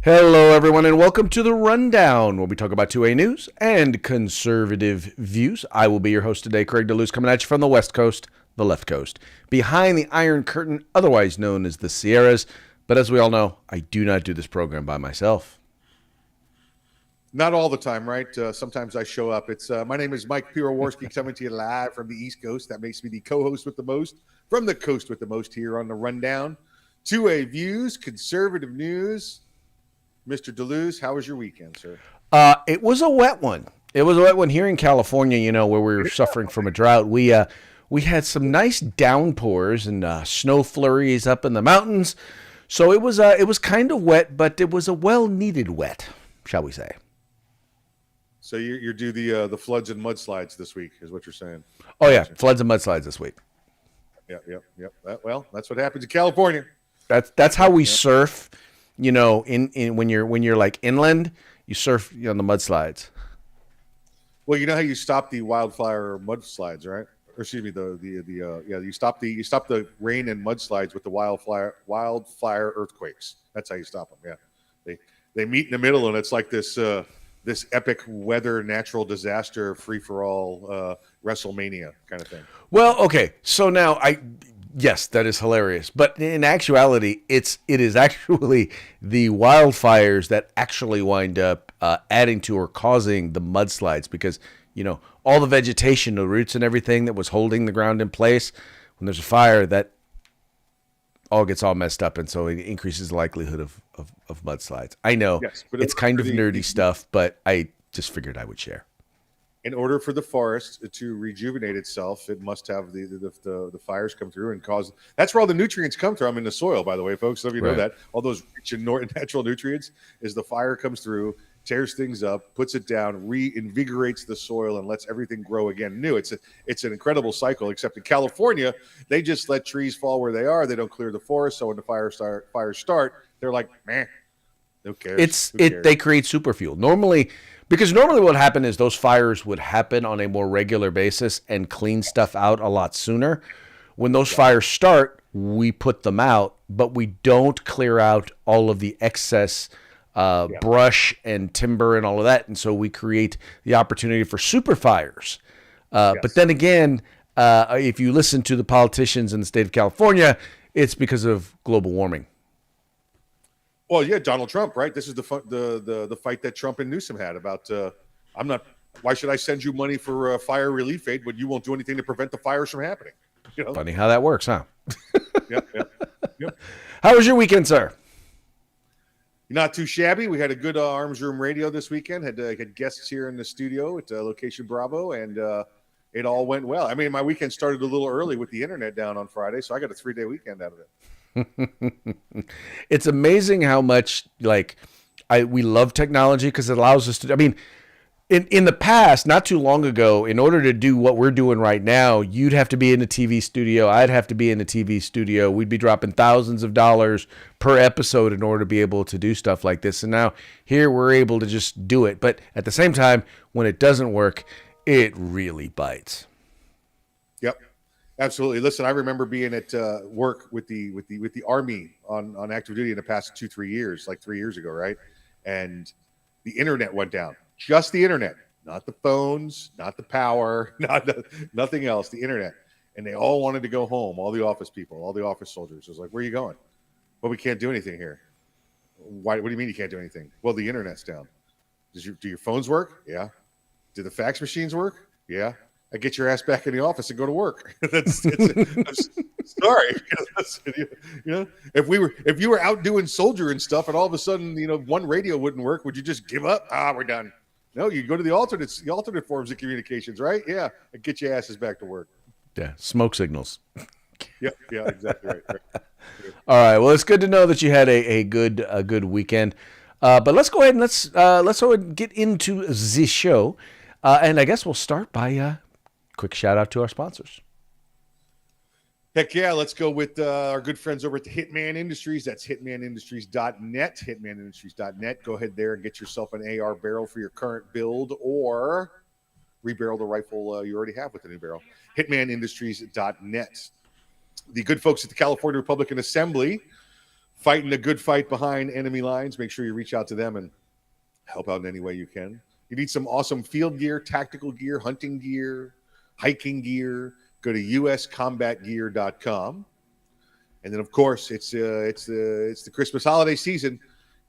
Hello, everyone, and welcome to the Rundown, where we talk about 2A news and conservative views. I will be your host today, Craig DeLuz, coming at you from the West Coast, the left coast, behind the Iron Curtain, otherwise known as the Sierras. But as we all know, I do not do this program by myself. Not all the time, right? Sometimes I show up. It's my name is Mike Pirowarski, coming to you live from the East Coast. That makes me the co-host with the most from the coast with the most here on the Rundown. 2A views, conservative news. Mr. DeLuz, how was your weekend, sir? It was a wet one. It was a wet one here in California, where we were suffering from a drought. We had some nice downpours and snow flurries up in the mountains. So it was kind of wet, but it was a well-needed wet, shall we say. So you're due the floods and mudslides this week, is what you're saying? Oh yeah, floods and mudslides this week. Yep. Well, that's what happens in California. That's how we surf. In when you're like inland, you surf on the mudslides. Well, you know how you stop the wildfire mudslides, right? Or excuse me, you stop the rain and mudslides with the wildfire earthquakes. That's how you stop them. Yeah, they meet in the middle, and it's like this epic weather natural disaster free for all WrestleMania kind of thing. Well, okay, so now yes, that is hilarious. But in actuality, it is actually the wildfires that actually wind up adding to or causing the mudslides because, all the vegetation, the roots and everything that was holding the ground in place, when there's a fire, that all gets all messed up. And so it increases the likelihood of mudslides. I know it's kind of nerdy stuff, but I just figured I would share. In order for the forest to rejuvenate itself, it must have the fires come through and cause. That's where all the nutrients come from in the soil, by the way, folks. So if you know that, all those rich and natural nutrients is the fire comes through, tears things up, puts it down, reinvigorates the soil, and lets everything grow again new. It's an incredible cycle. Except in California, they just let trees fall where they are. They don't clear the forest. So when the fires start, they're like, man, who cares? They create superfuel. Normally what would happen is those fires would happen on a more regular basis and clean stuff out a lot sooner. When those fires start, we put them out, but we don't clear out all of the excess brush and timber and all of that. And so we create the opportunity for super fires. But then again, if you listen to the politicians in the state of California, it's because of global warming. Well, yeah, Donald Trump, right? This is the fight that Trump and Newsom had about. Why should I send you money for fire relief aid when you won't do anything to prevent the fires from happening? Funny how that works, huh? Yep. How was your weekend, sir? Not too shabby. We had a good Arms Room Radio this weekend. Had guests here in the studio at Location Bravo, and it all went well. I mean, my weekend started a little early with the internet down on Friday, so I got a 3-day weekend out of it. It's amazing how much we love technology because it allows us to. I mean, in the past, not too long ago, in order to do what we're doing right now, you'd have to be in a TV studio. I'd have to be in a TV studio. We'd be dropping thousands of dollars per episode in order to be able to do stuff like this. And now here we're able to just do it. But at the same time, when it doesn't work, it really bites. Yep. Absolutely. Listen, I remember being at work with the Army on active duty in the past 2-3 years, like 3 years ago, right? And the internet went down. Just the internet, not the phones, not the power, nothing else. The internet, and they all wanted to go home. All the office people, all the office soldiers. I was like, "Where are you going?" Well, we can't do anything here. Why? What do you mean you can't do anything? Well, the internet's down. Do your phones work? Yeah. Do the fax machines work? Yeah. I get your ass back in the office and go to work. Sorry. If you were out doing soldier and stuff, and all of a sudden, one radio wouldn't work, would you just give up? We're done. No, you go to the alternate forms of communications, right? Yeah, and get your asses back to work. Yeah, smoke signals. Yeah, exactly right. All right. Well, it's good to know that you had a good weekend. But let's go ahead and let's get into the show, and I guess we'll start by. Quick shout out to our sponsors. Heck yeah, let's go with our good friends over at the Hitman Industries. That's hitmanindustries.net, hitmanindustries.net. Go ahead there and get yourself an AR barrel for your current build or rebarrel the rifle you already have with the new barrel. Hitmanindustries.net. The good folks at the California Republican Assembly fighting a good fight behind enemy lines. Make sure you reach out to them and help out in any way you can. You need some awesome field gear, tactical gear, hunting gear, hiking gear. Go to uscombatgear.com. And then, of course, it's the Christmas holiday season.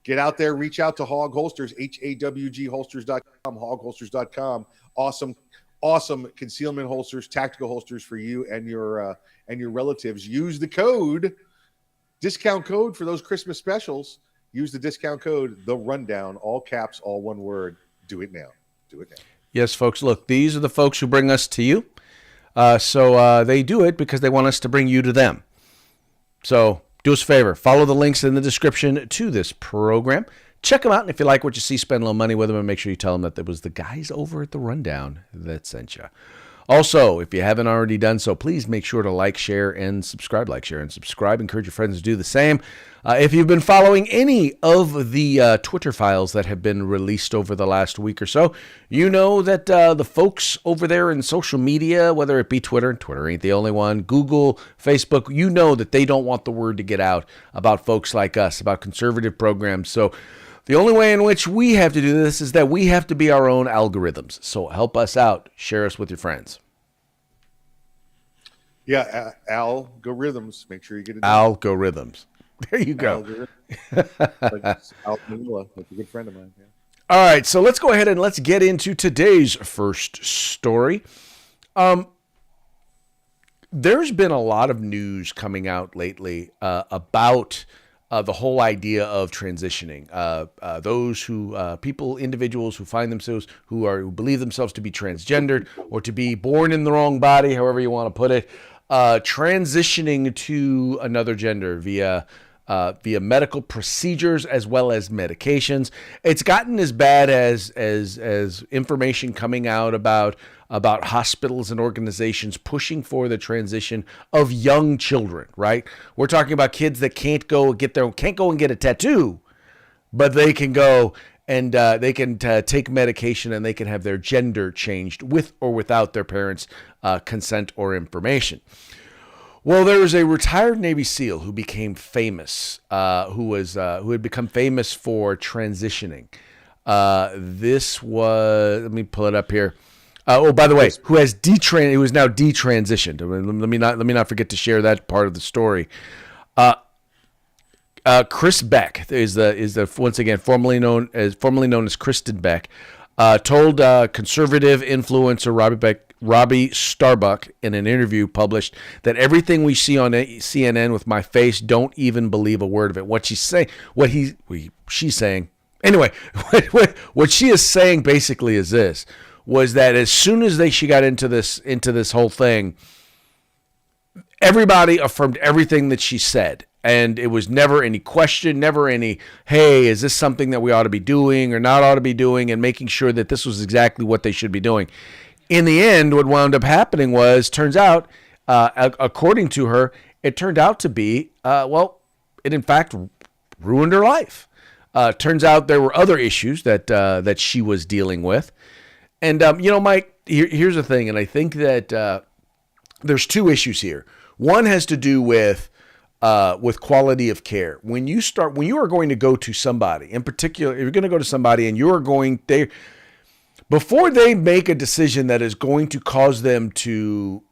Get out there, reach out to Hog Holsters, HAWG holsters.com, awesome concealment holsters, tactical holsters for you and your relatives. Use the discount code for those Christmas specials. Use the discount code, The Rundown, all caps, all one word. Do it now. Do it now. Yes, folks. Look, these are the folks who bring us to you. So they do it because they want us to bring you to them. So do us a favor. Follow the links in the description to this program. Check them out. And if you like what you see, spend a little money with them and make sure you tell them that it was the guys over at The Rundown that sent you. Also, if you haven't already done so, please make sure to like, share, and subscribe. Like, share, and subscribe. Encourage your friends to do the same. If you've been following any of the Twitter files that have been released over the last week or so, you know that the folks over there in social media, whether it be Twitter ain't the only one, Google, Facebook, you know that they don't want the word to get out about folks like us, about conservative programs. So the only way in which we have to do this is that we have to be our own algorithms. So help us out. Share us with your friends. Yeah, algorithms. Make sure you get it. Algorithms. There you go. Like Al Manila, like a good friend of mine. Yeah. All right, so let's go ahead and let's get into today's first story. There's been a lot of news coming out lately about the whole idea of transitioning. Those individuals who find themselves, who believe themselves to be transgendered or to be born in the wrong body, however you want to put it, transitioning to another gender via medical procedures as well as medications. It's gotten as bad as information coming out about hospitals and organizations pushing for the transition of young children, right? We're talking about kids that can't go and get a tattoo, but they can go and they can take medication and they can have their gender changed with or without their parents' consent or information. Well, there was a retired Navy SEAL who became famous, who had become famous for transitioning. This was, let me pull it up here. By the way, who is now detransitioned. Let me not forget to share that part of the story. Chris Beck is the once again formerly known as Kristen Beck, told conservative influencer Robbie Starbuck in an interview published that everything we see on CNN with my face, don't even believe a word of it. What she's saying, she's saying anyway, what she is saying basically is this. Was that as soon as she got into this whole thing, everybody affirmed everything that she said. And it was never any question, never any, hey, is this something that we ought to be doing or not ought to be doing, and making sure that this was exactly what they should be doing. In the end, what wound up happening turns out, according to her, it turned out to be, it in fact ruined her life. Turns out there were other issues that she was dealing with. And, Mike, here's the thing, and I think that there's two issues here. One has to do with quality of care. When you are going to go to somebody, in particular, if you're going to go to somebody and before they make a decision that is going to cause them to,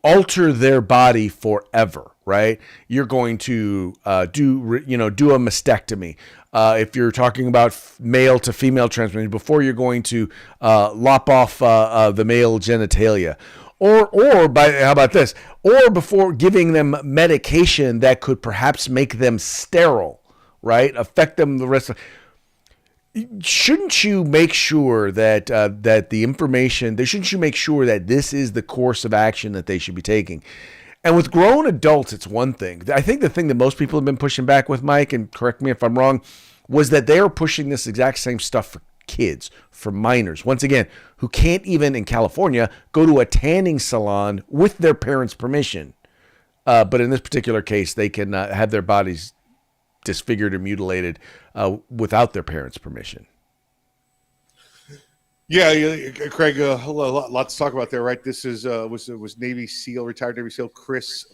alter their body forever, right? You're going to do a mastectomy. If you're talking about male to female transplantation, before you're going to lop off the male genitalia. Or how about this? Or before giving them medication that could perhaps make them sterile, right? Affect them the rest of. Shouldn't you make sure that the information? Shouldn't you make sure that this is the course of action that they should be taking? And with grown adults, it's one thing. I think the thing that most people have been pushing back with, Mike, and correct me if I'm wrong, was that they are pushing this exact same stuff for kids, for minors, once again, who can't even in California go to a tanning salon with their parents' permission. But in this particular case, they can have their bodies disfigured or mutilated without their parents' permission. Yeah, Craig, a lot to talk about there, right? This is was Navy SEAL, retired Navy SEAL Chris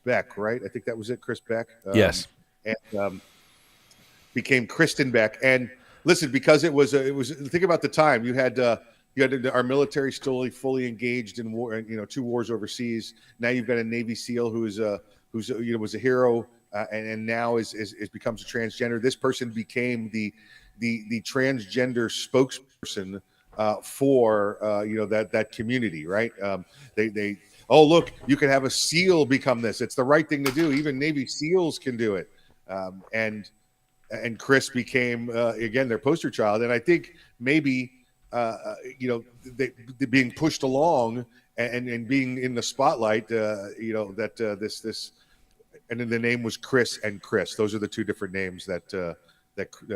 Beck, right? I think that was it, Chris Beck, Yes. and became Kristen Beck. And listen, because it was think about the time you had our military still fully engaged in war, you know, 2 wars overseas. Now you've got a Navy SEAL who's you know was a hero, and now is becomes a transgender. This person became the transgender spokesperson for you know that community, right? They oh look, you can have a SEAL become this. It's the right thing to do. Even Navy SEALs can do it, and Chris became again their poster child. And I think maybe you know they being pushed along and being in the spotlight. You know that this and then the name was Chris and Chris. Those are the two different names that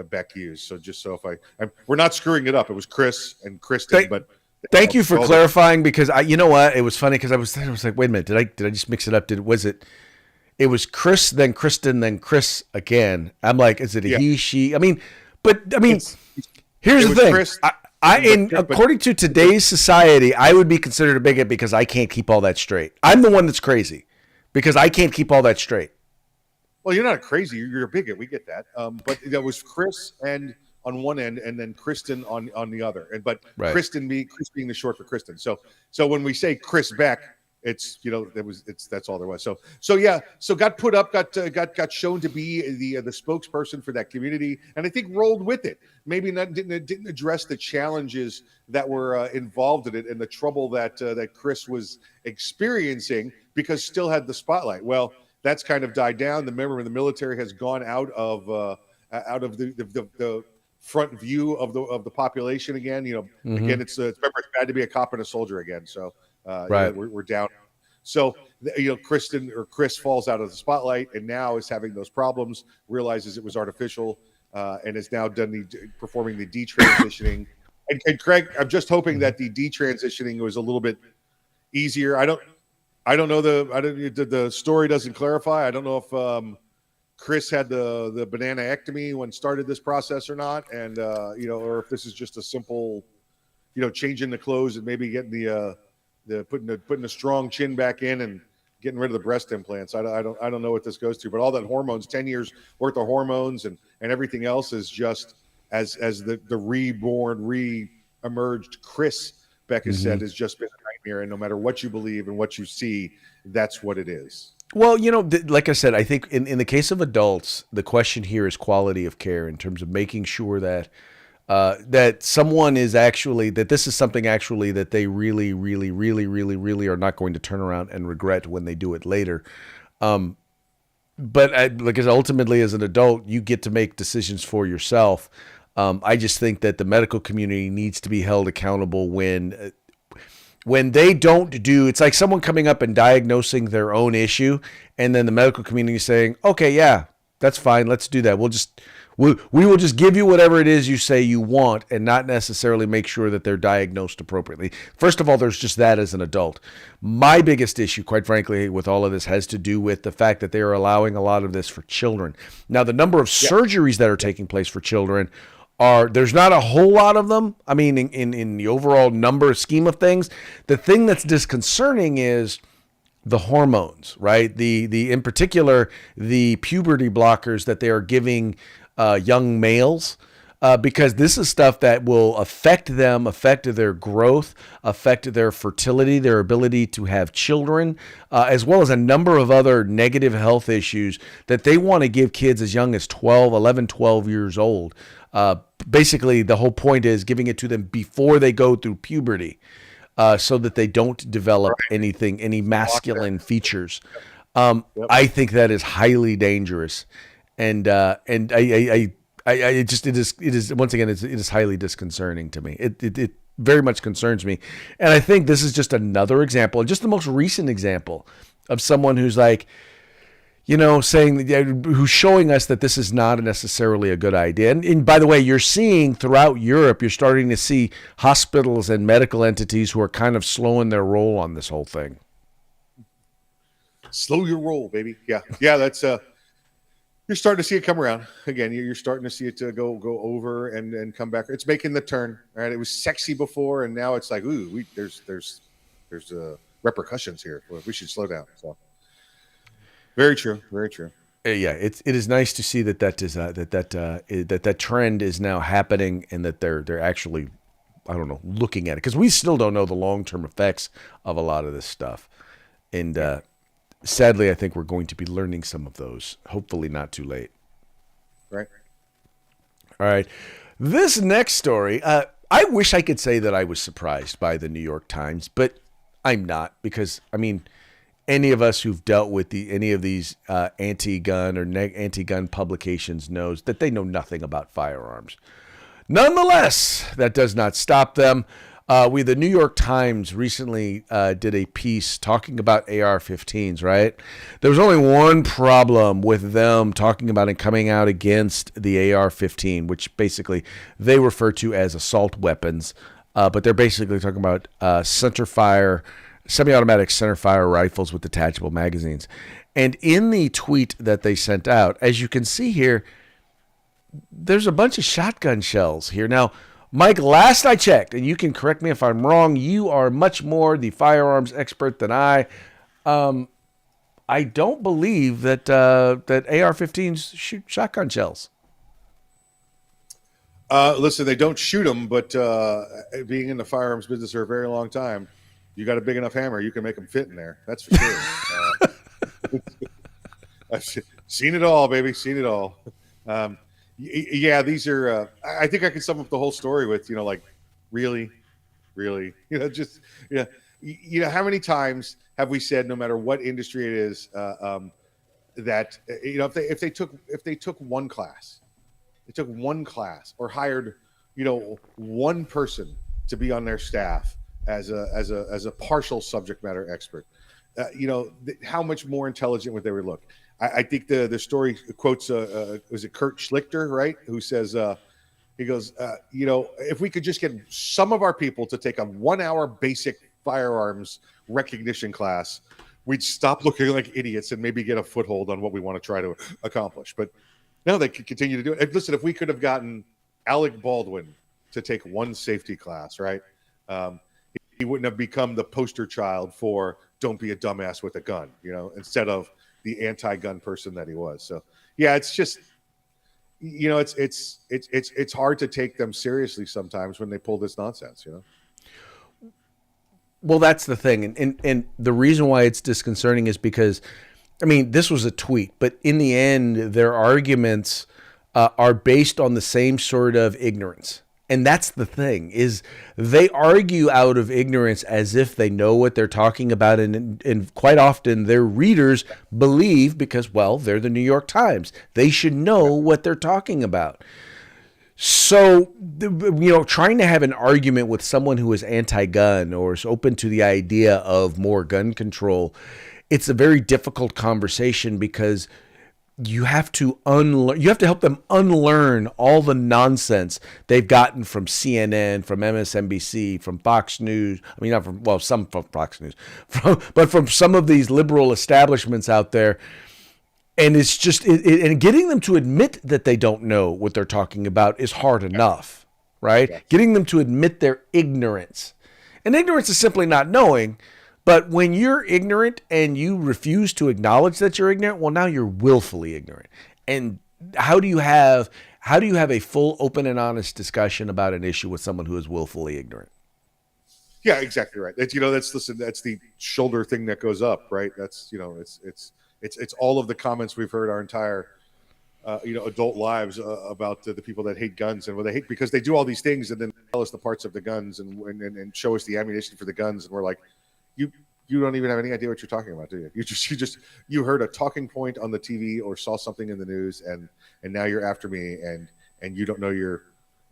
Beck used. So just so if we're not screwing it up, it was Chris and Kristen. But Thank you for clarifying, because you know what, it was funny because I was like, wait a minute, did I just mix it up? It was Chris, then Kristen, then Chris again. I'm like, is it a he, she? I mean, here's the thing. Chris, according to today's society, I would be considered a bigot because I can't keep all that straight. I'm the one that's crazy because I can't keep all that straight. Well, you're not crazy. You're a bigot. We get that. But that was Chris and on one end, and then Kristen on the other. And right. Chris being the short for Kristen. So when we say Chris Beck, it's you know that's all there was. So yeah. So got put up, got shown to be the spokesperson for that community, and I think rolled with it. Maybe didn't address the challenges that were involved in it and the trouble that Chris was experiencing because still had the spotlight. Well, that's kind of died down. The member of the military has gone out of the front view of the population again. You know, again, it's bad to be a cop and a soldier again. So right, you know, we're down. So you know, Chris falls out of the spotlight and now is having those problems. Realizes it was artificial and is now performing the detransitioning. and Craig, I'm just hoping that the detransitioning was a little bit easier. I don't know the story doesn't clarify. I don't know if Chris had the bananaectomy when started this process or not, and you know, or if this is just a simple, you know, changing the clothes and maybe getting the putting a strong chin back in and getting rid of the breast implants. I don't know what this goes to, but all that hormones, 10 years worth of hormones and everything else is just as the reborn, re-emerged Chris Beck has said has just been a nightmare. And no matter what you believe and what you see, that's what it is. Well, you know, like I said, I think in the case of adults, the question here is quality of care in terms of making sure that that someone is actually, that this is something actually that they really, really, really, really, really are not going to turn around and regret when they do it later. But because ultimately as an adult, you get to make decisions for yourself. I just think that the medical community needs to be held accountable when they don't do, it's like someone coming up and diagnosing their own issue, and then the medical community saying, okay, yeah, that's fine, let's do that. We will just give you whatever it is you say you want and not necessarily make sure that they're diagnosed appropriately. First of all, there's just that as an adult. My biggest issue, quite frankly, with all of this has to do with the fact that they are allowing a lot of this for children. Now, the number of surgeries that are taking place for children there's not a whole lot of them. I mean, in the overall number scheme of things, the thing that's disconcerting is the hormones, right? In particular, the puberty blockers that they are giving young males, because this is stuff that will affect them, affect their growth, affect their fertility, their ability to have children, as well as a number of other negative health issues that they want to give kids as young as 12 years old. Basically, the whole point is giving it to them before they go through puberty, so that they don't develop any masculine features. I think that is highly dangerous, and it is once again it is highly disconcerting to me. It very much concerns me, and I think this is just another example, just the most recent example of someone who's like, you know, who's showing us that this is not necessarily a good idea. And by the way, you're seeing throughout Europe, you're starting to see hospitals and medical entities who are kind of slowing their roll on this whole thing. Slow your roll, baby. Yeah. That's you're starting to see it come around again. You're starting to see it go over and come back. It's making the turn. Right? It was sexy before, and now it's like, ooh, there's repercussions here. We should slow down. So, very true. Very true. Yeah, it is nice to see that trend is now happening, and that they're actually, I don't know, looking at it, because we still don't know the long-term effects of a lot of this stuff, and sadly, I think we're going to be learning some of those. Hopefully, not too late. Right. All right. This next story, I wish I could say that I was surprised by the New York Times, but I'm not, because I mean, any of us who've dealt with any of these anti-gun or anti-gun publications knows that they know nothing about firearms. Nonetheless, that does not stop them. The New York Times recently did a piece talking about AR-15s, right? There was only one problem with them talking about and coming out against the AR-15, which basically they refer to as assault weapons, but they're basically talking about semi-automatic center-fire rifles with detachable magazines. And in the tweet that they sent out, as you can see here, there's a bunch of shotgun shells here. Now, Mike, last I checked, and you can correct me if I'm wrong, you are much more the firearms expert than I. I don't believe that AR-15s shoot shotgun shells. Listen, they don't shoot them, but being in the firearms business for a very long time, you got a big enough hammer, you can make them fit in there. That's for sure. I've seen it all, baby. Seen it all. Yeah, these are. I think I can sum up the whole story with, like, really, just how many times have we said, no matter what industry it is, that if they took one class, or hired one person to be on their staff as a partial subject matter expert, how much more intelligent would they look? I think the story quotes was it Kurt Schlichter, right, who says he goes, if we could just get some of our people to take a 1-hour basic firearms recognition class, we'd stop looking like idiots and maybe get a foothold on what we want to try to accomplish. But no, they could continue to do it. And listen, if we could have gotten Alec Baldwin to take one safety class, right, he wouldn't have become the poster child for don't be a dumbass with a gun, instead of the anti-gun person that he was. So yeah, it's just, it's hard to take them seriously sometimes when they pull this nonsense, Well, that's the thing. And the reason why it's disconcerting is because, I mean, this was a tweet, but in the end, their arguments are based on the same sort of ignorance. And that's the thing, is they argue out of ignorance as if they know what they're talking about. And quite often their readers believe, because, well, they're the New York Times, they should know what they're talking about. So, trying to have an argument with someone who is anti-gun or is open to the idea of more gun control, it's a very difficult conversation, because you have to help them unlearn all the nonsense they've gotten from CNN, from MSNBC, from Fox News. I mean, some from Fox News, but from some of these liberal establishments out there. And it's just, and getting them to admit that they don't know what they're talking about is hard enough, right? Yeah. Getting them to admit their ignorance. And ignorance is simply not knowing. But when you're ignorant and you refuse to acknowledge that you're ignorant, well, now you're willfully ignorant. And how do you have a full, open, and honest discussion about an issue with someone who is willfully ignorant? Yeah, exactly right. That's that's the shoulder thing that goes up, right? That's it's all of the comments we've heard our entire adult lives about the people that hate guns, and they hate because they do all these things and then tell us the parts of the guns and show us the ammunition for the guns, and we're like, you don't even have any idea what you're talking about, do you? You heard a talking point on the TV or saw something in the news, and now you're after me, and you don't know your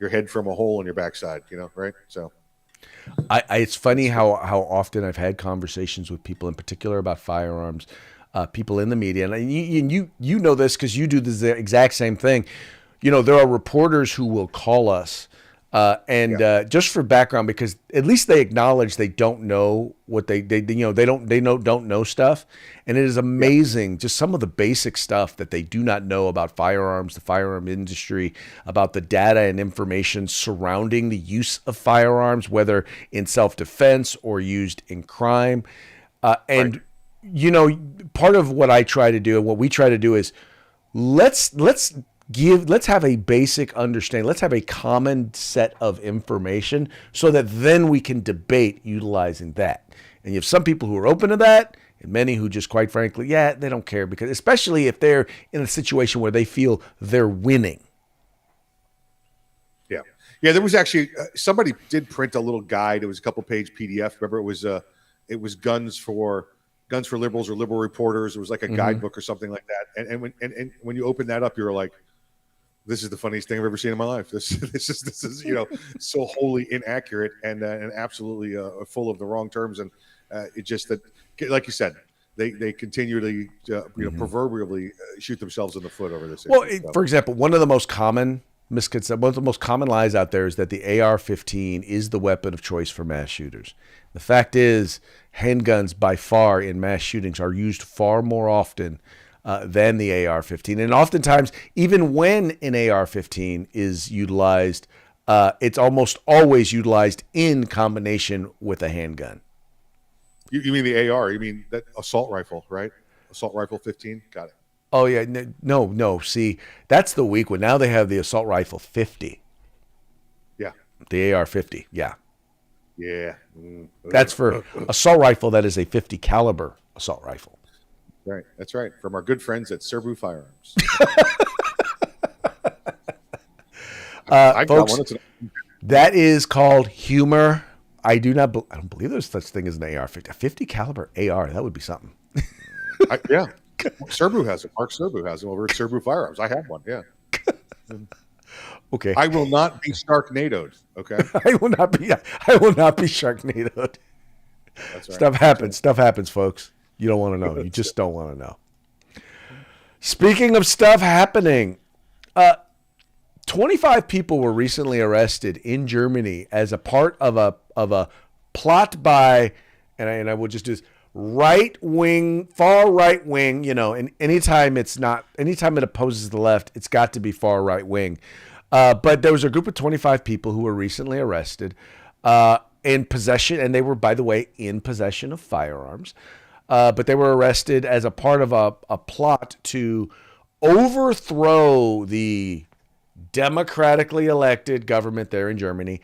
head from a hole in your backside, right? So it's funny how often I've had conversations with people in particular about firearms, people in the media, and you know this because you do the exact same thing. There are reporters who will call us Just for background, because at least they acknowledge they don't know what they don't know stuff, and it is Yeah. amazing just some of the basic stuff that they do not know about firearms, the firearm industry, about the data and information surrounding the use of firearms, whether in self-defense or used in crime, Right. and part of what I try to do and what we try to do is let's have a basic understanding. Let's have a common set of information so that then we can debate utilizing that. And you have some people who are open to that and many who just quite frankly, they don't care, because especially if they're in a situation where they feel they're winning. Yeah. Yeah. There was actually somebody did print a little guide. It was a couple page PDF. Remember, it was guns for liberals or liberal reporters. It was like a guidebook or something like that. And when you open that up, you're like, this is the funniest thing I've ever seen in my life. This is so wholly inaccurate and absolutely full of the wrong terms. And it just that, like you said, they continually proverbially shoot themselves in the foot over this. Well, for example, one of the most common misconceptions, one of the most common lies out there is that the AR-15 is the weapon of choice for mass shooters. The fact is, handguns by far in mass shootings are used far more often than the AR-15. And oftentimes, even when an AR-15 is utilized, it's almost always utilized in combination with a handgun. You mean the AR? You mean that assault rifle, right? Assault rifle 15? Got it. Oh, yeah. No. See, that's the weak one. Now they have the assault rifle 50. Yeah. The AR-50. Yeah. Yeah. That's for assault rifle. That is a 50 caliber assault rifle. Right. That's right. From our good friends at Serbu Firearms. I folks, got one. That is called humor. I don't believe there's such thing as an AR-50. A 50 caliber AR. That would be something. Yeah. Serbu has it. Mark Serbu has them over at Serbu Firearms. I have one. Yeah. Okay. I will not be Sharknadoed. Okay. I will not be Sharknadoed. That's right. Stuff happens. Stuff happens, folks. You don't want to know. You just don't want to know. Speaking of stuff happening, 25 people were recently arrested in Germany as a part of a plot by, and I will just do this, far right wing, and anytime it opposes the left, it's got to be far right wing. But there was a group of 25 people who were recently arrested in possession, and they were, by the way, in possession of firearms. But they were arrested as a part of a plot to overthrow the democratically elected government there in Germany,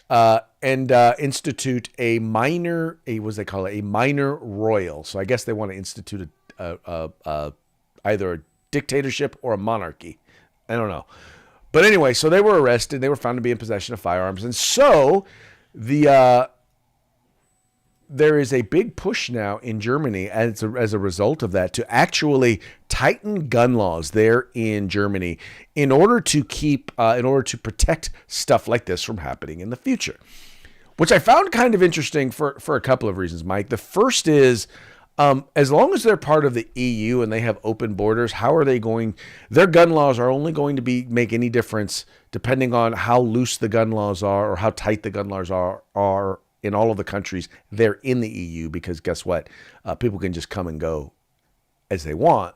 and institute a minor royal. So I guess they want to institute either a dictatorship or a monarchy. I don't know. But anyway, so they were arrested. They were found to be in possession of firearms. And so there is a big push now in Germany as a result of that to actually tighten gun laws there in Germany in order to protect stuff like this from happening in the future, which I found kind of interesting for a couple of reasons, Mike. The first is, as long as they're part of the EU and they have open borders, their gun laws are only going to make any difference depending on how loose the gun laws are or how tight the gun laws are in all of the countries they're in the EU, because guess what? People can just come and go as they want.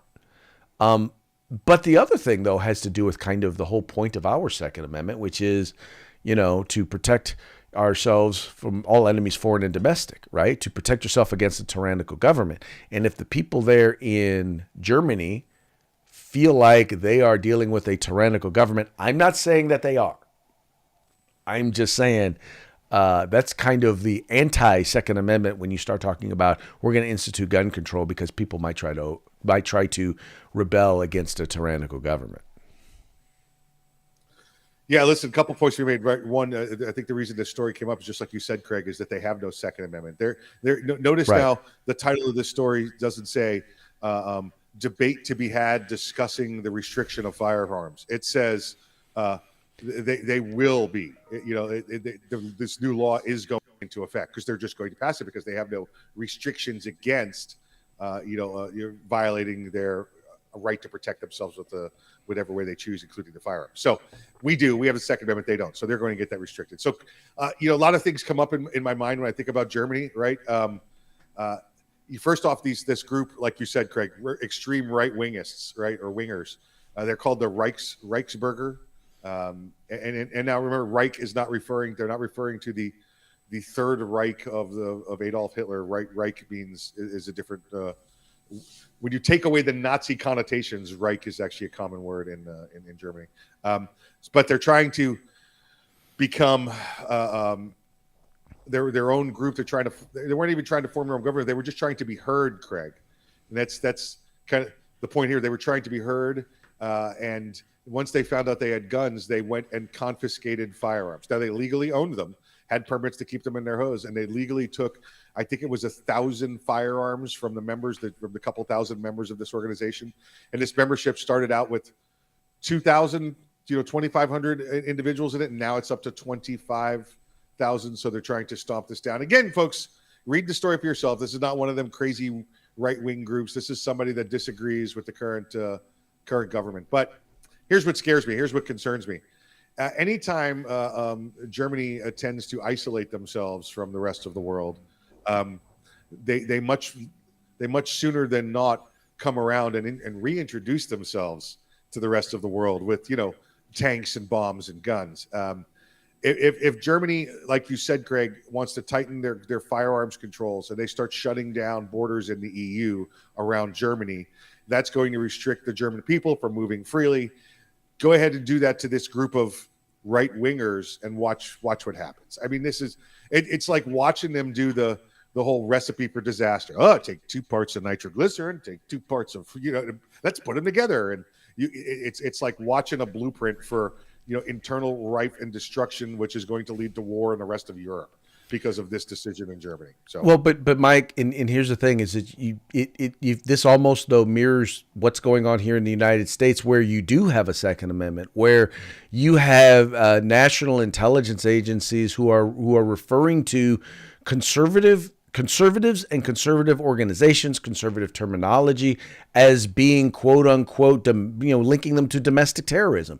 But the other thing, though, has to do with kind of the whole point of our Second Amendment, which is, to protect ourselves from all enemies, foreign and domestic, right? To protect yourself against a tyrannical government. And if the people there in Germany feel like they are dealing with a tyrannical government, I'm not saying that they are. I'm just saying that's kind of the anti-Second Amendment when you start talking about we're going to institute gun control because people might try to rebel against a tyrannical government. Yeah, listen, a couple points we made. Right, one, I think the reason this story came up is just like you said, Craig, is that they have no Second Amendment. Notice right now the title of this story doesn't say debate to be had discussing the restriction of firearms. It says they will be. This new law is going into effect because they're just going to pass it because they have no restrictions against you're violating their right to protect themselves with whatever way they choose, including the firearm. So we have a Second Amendment, they don't, so they're going to get that restricted. So a lot of things come up in my mind when I think about Germany, right? First off, this group, like you said, Craig, extreme right wingists, right, or wingers. They're called the Reichsbürger. And now remember, Reich is not referring. They're not referring to the Third Reich of Adolf Hitler. Reich means is a different. When you take away the Nazi connotations, Reich is actually a common word in Germany. But they're trying to become their own group. They weren't even trying to form their own government. They were just trying to be heard, Craig. And that's kind of the point here. They were trying to be heard, and once they found out they had guns, they went and confiscated firearms. Now they legally owned them, had permits to keep them in their hose, and they legally took, I think it was 1,000 firearms from from the couple thousand members of this organization. And this membership started out with 2,000, 2,500 individuals in it, and now it's up to 25,000. So they're trying to stomp this down. Again, folks, read the story for yourself. This is not one of them crazy right-wing groups. This is somebody that disagrees with the current government. But here's what scares me. Here's what concerns me. Anytime Germany tends to isolate themselves from the rest of the world, they much sooner than not come around and reintroduce themselves to the rest of the world with tanks and bombs and guns. If Germany, like you said, Craig, wants to tighten their firearms controls and they start shutting down borders in the EU around Germany, that's going to restrict the German people from moving freely. Go ahead and do that to this group of right wingers and watch what happens. I mean, it's like watching them do the whole recipe for disaster. Oh, take 2 parts of nitroglycerin, take 2 parts of, let's put them together. And it's like watching a blueprint for, internal rife and destruction, which is going to lead to war in the rest of Europe because of this decision in Germany. So well, but Mike, and here's the thing: is that this almost though mirrors what's going on here in the United States, where you do have a Second Amendment, where you have national intelligence agencies who are referring to conservatives and conservative organizations, conservative terminology as being quote unquote, linking them to domestic terrorism.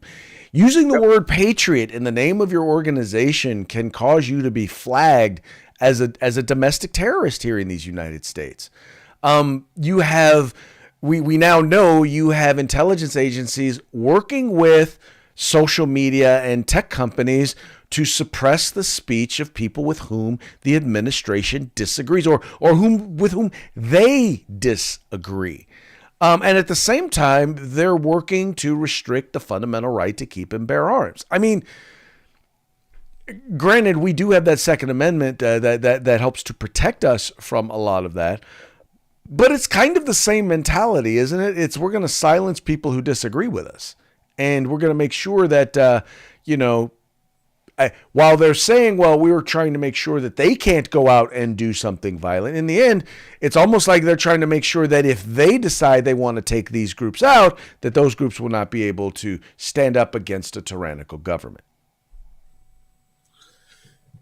Using the word patriot in the name of your organization can cause you to be flagged as a domestic terrorist here in these United States. We now know you have intelligence agencies working with social media and tech companies to suppress the speech of people with whom the administration disagrees or with whom they disagree. And at the same time, they're working to restrict the fundamental right to keep and bear arms. I mean, granted, we do have that Second Amendment that helps to protect us from a lot of that. But it's kind of the same mentality, isn't it? We're going to silence people who disagree with us. And we're going to make sure that, while they're saying, well, we were trying to make sure that they can't go out and do something violent, in the end, it's almost like they're trying to make sure that if they decide they want to take these groups out, that those groups will not be able to stand up against a tyrannical government.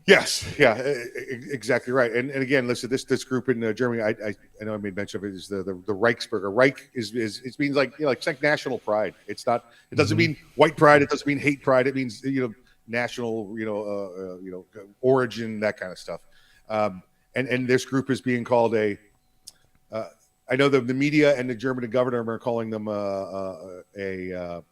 Yes, yeah, exactly right. And again, listen, this group in Germany, I know I made mention of it, is the Reichsbürger. Reich is it means like it's like national pride. It's not. It doesn't mean white pride. It doesn't mean hate pride. It means national, origin, that kind of stuff. And this group is being called I know the media and the German government are calling them a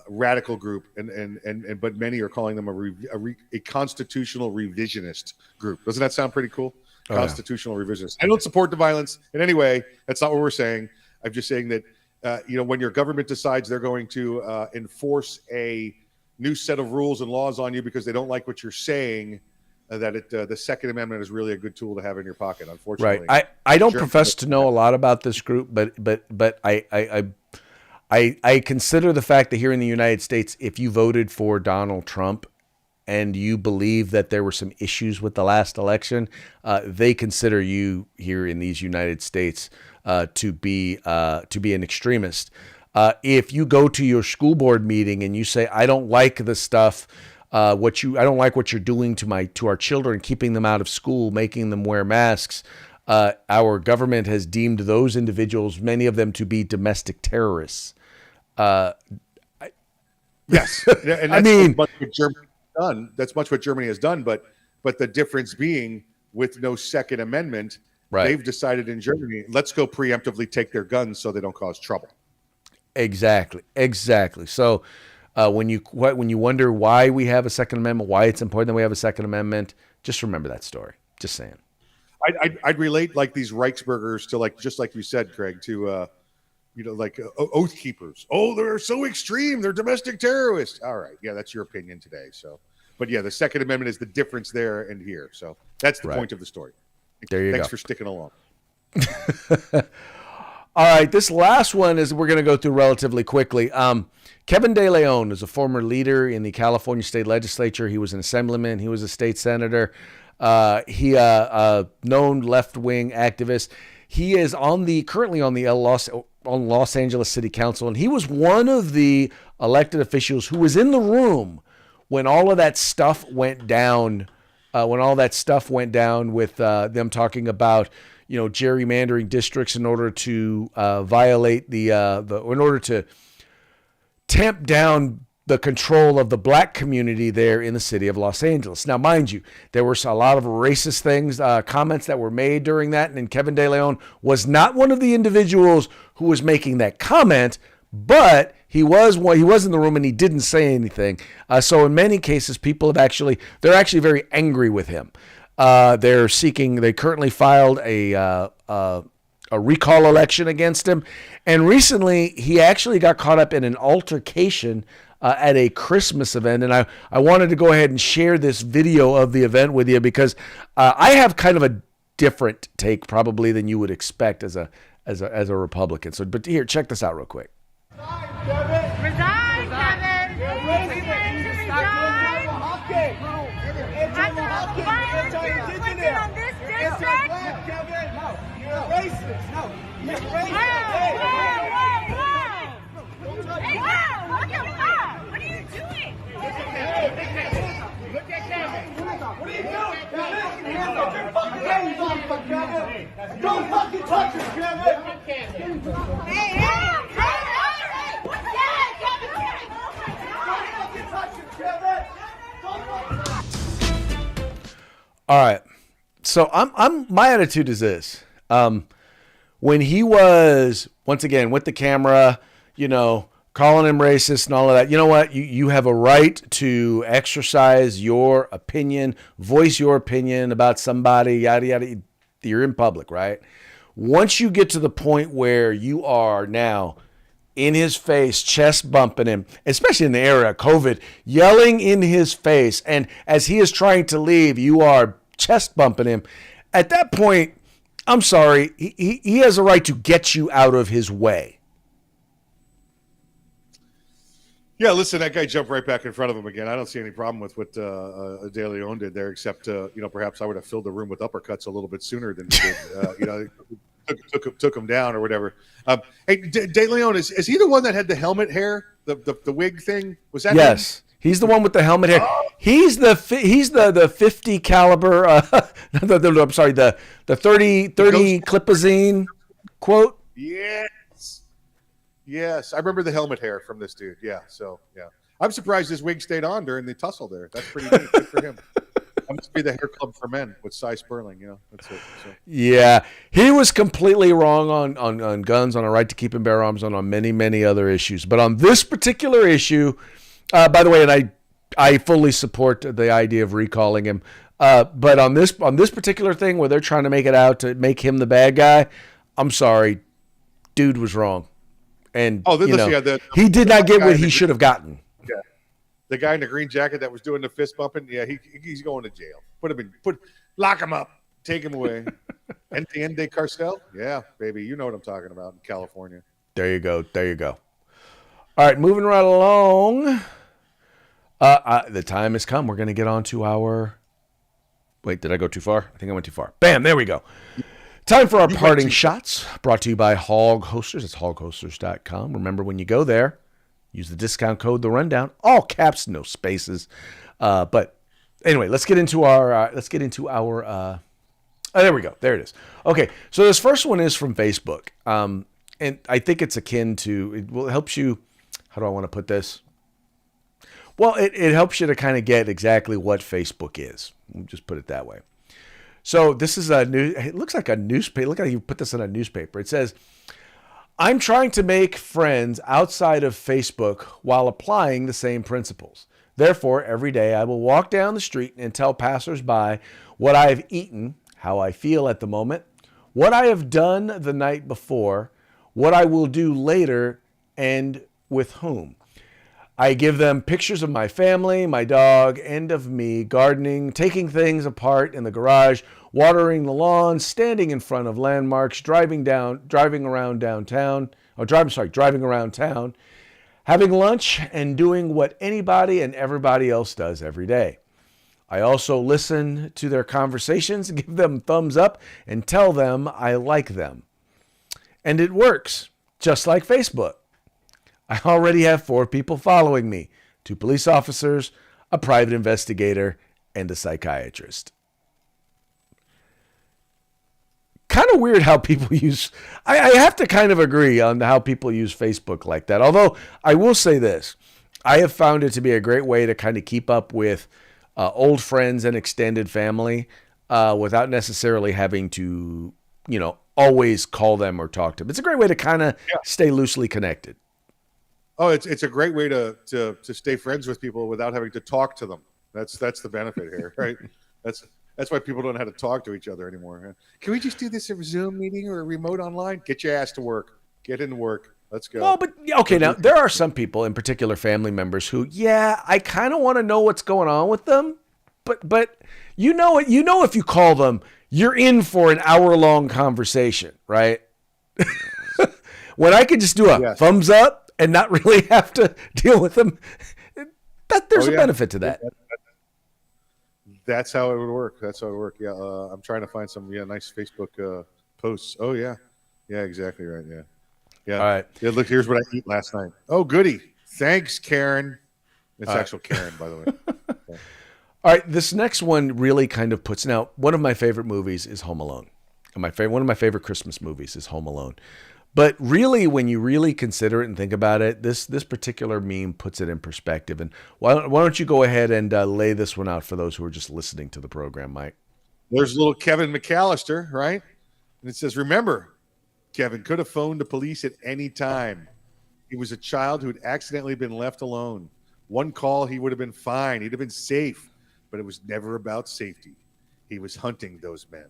radical group, but many are calling them a constitutional revisionist group. Doesn't that sound pretty cool? Oh, constitutional revisionist. I don't support the violence in any way. That's not what we're saying. I'm just saying that when your government decides they're going to enforce a new set of rules and laws on you because they don't like what you're saying, the Second Amendment is really a good tool to have in your pocket. Unfortunately, right. I don't profess to know a lot about this group, but I consider the fact that here in the United States, if you voted for Donald Trump and you believe that there were some issues with the last election, they consider you here in these United States to be an extremist. If you go to your school board meeting and you say, I don't like the stuff, I don't like what you're doing to our children, keeping them out of school, making them wear masks, our government has deemed those individuals, many of them, to be domestic terrorists. Yes, and I that's mean, much what Germany has done. That's much what Germany has done. But the difference being, with no Second Amendment, right. they've decided in Germany, let's go preemptively take their guns so they don't cause trouble. Exactly. So when you wonder why we have a Second Amendment, why it's important that we have a Second Amendment, just remember that story. Just saying. I'd relate like these Reichsburgers to, like, just like you said, Craig, to like oath keepers. Oh, they're so extreme. They're domestic terrorists. All right. Yeah, that's your opinion today. So, but yeah, the Second Amendment is the difference there and here. So that's the point of the story. There you go. Thanks for sticking along. All right. This last one is we're going to go through relatively quickly. Kevin De Leon is a former leader in the California state legislature. He was an assemblyman. He was a state senator. He known left-wing activist. He is currently on the Los Angeles City Council, and he was one of the elected officials who was in the room when all of that stuff went down. With them talking about gerrymandering districts in order to violate in order to tamp down the control of the black community there in the city of Los Angeles. Now, mind you, there were a lot of racist things, comments that were made during that, and Kevin De Leon was not one of the individuals who was making that comment, but he was in the room and he didn't say anything. So in many cases, they're actually very angry with him. They currently filed a recall election against him, and recently he actually got caught up in an altercation at a Christmas event. And I wanted to go ahead and share this video of the event with you because I have kind of a different take probably than you would expect as a Republican. So, but here, check this out real quick. Resign, Kevin! Why aren't you inflicting on this district? You're racist. No, you're racist. Wow, what the fuck? What are you doing? Look at Kevin. What are you doing, Kevin? Get your fucking hands off, Kevin. Don't fucking touch him, Kevin. Hey! All right. So my attitude is this. When he was, once again, with the camera, calling him racist and all of that, you know what? You have a right to exercise your opinion, voice your opinion about somebody, yada, yada. You're in public, right? Once you get to the point where you are now in his face, chest bumping him, especially in the era of COVID, yelling in his face, and as he is trying to leave, you are chest bumping him. At that point, I'm sorry, he has a right to get you out of his way. Yeah, listen, that guy jumped right back in front of him again. I don't see any problem with what De Leon did there, except perhaps I would have filled the room with uppercuts a little bit sooner than he did. Took him down or whatever. Hey, De Leon, is he the one that had the helmet hair, the wig thing? Was that yes? Him? He's the one with the helmet hair. Oh. He's the 50 caliber. I'm sorry, the 30 Clipazine quote. Yes, I remember the helmet hair from this dude. Yeah, I'm surprised his wig stayed on during the tussle there. That's pretty neat. Good for him. I must be the hair club for men with Cy Sperling. That's it. So. Yeah, he was completely wrong on guns, on a right to keep and bear arms, on many, many other issues. But on this particular issue, by the way, and I fully support the idea of recalling him. But on this particular thing where they're trying to make it out to make him the bad guy, I'm sorry, dude was wrong. And he did not get what he should have gotten. Yeah, the guy in the green jacket that was doing the fist bumping. Yeah, he's going to jail. Lock him up, take him away. Entiende Carcel. Yeah, baby, you know what I'm talking about in California. There you go. All right, moving right along. The time has come. We're going to get on to our. Wait, did I go too far? I think I went too far. Bam, there we go. Time for our parting shots, brought to you by Hog Hosters. It's hoghosters.com. Remember, when you go there, use the discount code The Rundown, all caps, no spaces. But anyway, let's get into our Oh, there we go. There it is. Okay, so this first one is from Facebook, and I think it's akin to. It helps you. How do I want to put this? Well, it helps you to kind of get exactly what Facebook is. We'll just put it that way. So this is a new. It looks like a newspaper. Look how you put this in a newspaper. It says, "I'm trying to make friends outside of Facebook while applying the same principles. Therefore, every day I will walk down the street and tell passersby what I have eaten, how I feel at the moment, what I have done the night before, what I will do later, and with whom. I give them pictures of my family, my dog, and of me gardening, taking things apart in the garage, watering the lawn, standing in front of landmarks, driving around town, having lunch, and doing what anybody and everybody else does every day. I also listen to their conversations, give them thumbs up, and tell them I like them. And it works, just like Facebook. I already have 4 people following me, 2 police officers, a private investigator, and a psychiatrist." Kind of weird how people use, I have to kind of agree on how people use Facebook like that. Although I will say this, I have found it to be a great way to kind of keep up with old friends and extended family without necessarily having to, always call them or talk to them. It's a great way to kind of stay loosely connected. Oh, it's a great way to stay friends with people without having to talk to them. That's the benefit here, right? That's why people don't know how to talk to each other anymore. Can we just do this a Zoom meeting or a remote online? Get your ass to work. Get into work. Let's go. Well, but okay, now there are some people, in particular family members, who, I kind of want to know what's going on with them, but if you call them, you're in for an hour-long conversation, right? When I could just do a thumbs up and not really have to deal with them, there's a benefit to that. That's how it would work. Yeah, I'm trying to find some nice Facebook posts. Oh yeah, exactly right. Yeah. All right. Yeah, look, here's what I ate last night. Oh goody, thanks, Karen. It's actual Karen, by the way. Okay. All right, this next one really kind of puts. Now, one of my favorite movies is Home Alone, and one of my favorite Christmas movies is Home Alone. But really, when you really consider it and think about it, this particular meme puts it in perspective. And why don't you go ahead and lay this one out for those who are just listening to the program, Mike? There's little Kevin McAllister, right? And it says, "Remember, Kevin could have phoned the police at any time. He was a child who had accidentally been left alone. One call, he would have been fine. He'd have been safe. But it was never about safety. He was hunting those men.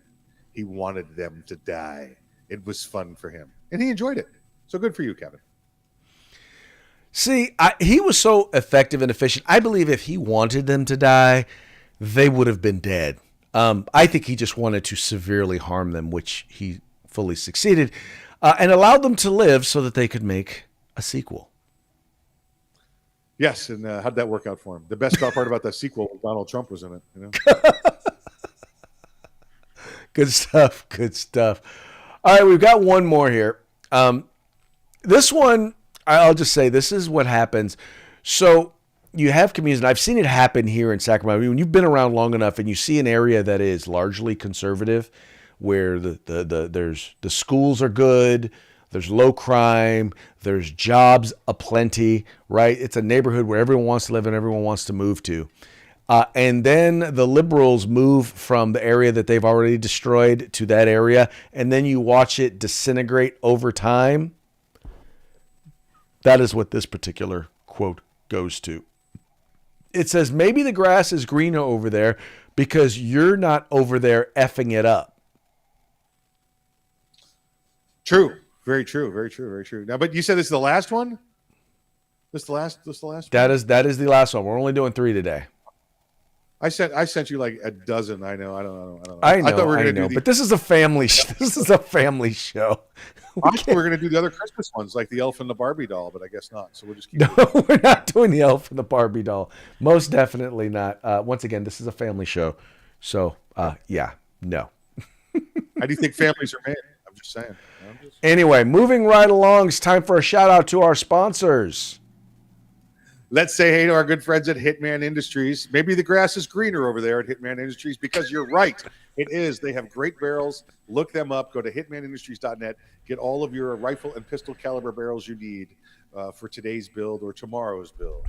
He wanted them to die. It was fun for him. And he enjoyed it. So good for you, Kevin." See, he was so effective and efficient. I believe if he wanted them to die, they would have been dead. I think he just wanted to severely harm them, which he fully succeeded, and allowed them to live so that they could make a sequel. Yes, and how'd that work out for him? The best part about that sequel was Donald Trump was in it. Good stuff. Good stuff. All right, we've got one more here. This one, I'll just say, this is what happens. So you have communities, and I've seen it happen here in Sacramento. When you've been around long enough and you see an area that is largely conservative, where the schools are good, there's low crime, there's jobs aplenty, right? It's a neighborhood where everyone wants to live and everyone wants to move to. And then the liberals move from the area that they've already destroyed to that area, and then you watch it disintegrate over time. That is what this particular quote goes to. It says, "Maybe the grass is greener over there because you're not over there effing it up." True. Very true. Very true. Very true. Now, but you said this is the last one? This the last one? That is the last one. We're only doing 3 today. I sent you like a dozen. I know. I don't know. I thought we were going to do but this is a family. This is a family show. I thought we were going to do the other Christmas ones, like the Elf and the Barbie doll, but I guess not. So we'll just keep. No, we're not doing the Elf and the Barbie doll. Most definitely not. Once again, this is a family show. So, no. How do you think families are made? I'm just saying. Anyway, moving right along, it's time for a shout out to our sponsors. Let's say hey to our good friends at Hitman Industries. Maybe the grass is greener over there at Hitman Industries because you're right. It is. They have great barrels. Look them up. Go to hitmanindustries.net. Get all of your rifle and pistol caliber barrels you need for today's build or tomorrow's build.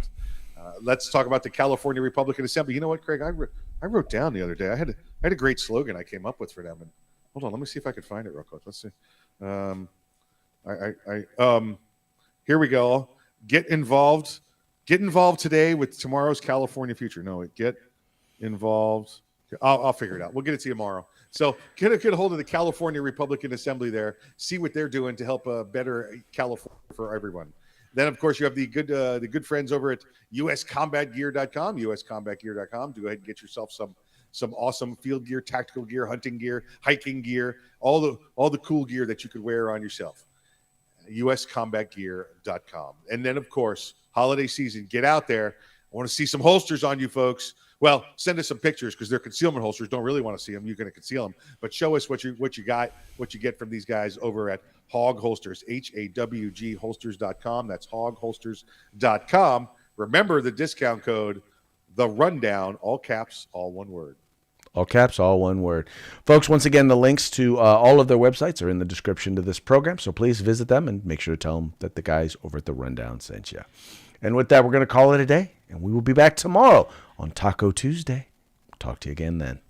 Let's talk about the California Republican Assembly. You know what, Craig? I wrote down the other day. I had a great slogan I came up with for them. And hold on, let me see if I can find it real quick. Let's see. Here we go. Get involved. Get involved today with tomorrow's California future. No, get involved. I'll figure it out. We'll get it to you tomorrow. So get a hold of the California Republican Assembly there. See what they're doing to help better California for everyone. Then, of course, you have the good friends over at uscombatgear.com. uscombatgear.com. Go ahead and get yourself some awesome field gear, tactical gear, hunting gear, hiking gear, all the cool gear that you could wear on yourself. uscombatgear.com. And then, of course, holiday season, get out there. I want to see some holsters on you folks. Well, send us some pictures because they're concealment holsters. Don't really want to see them. You're going to conceal them. But show us what you got, what you get from these guys over at Hog Holsters, HAWG holsters.com. That's hogholsters.com. Remember the discount code, The Rundown, all caps, all one word. All caps, all one word. Folks, once again, the links to all of their websites are in the description to this program, so please visit them and make sure to tell them that the guys over at The Rundown sent you. And with that, we're going to call it a day, and we will be back tomorrow on Taco Tuesday. Talk to you again then.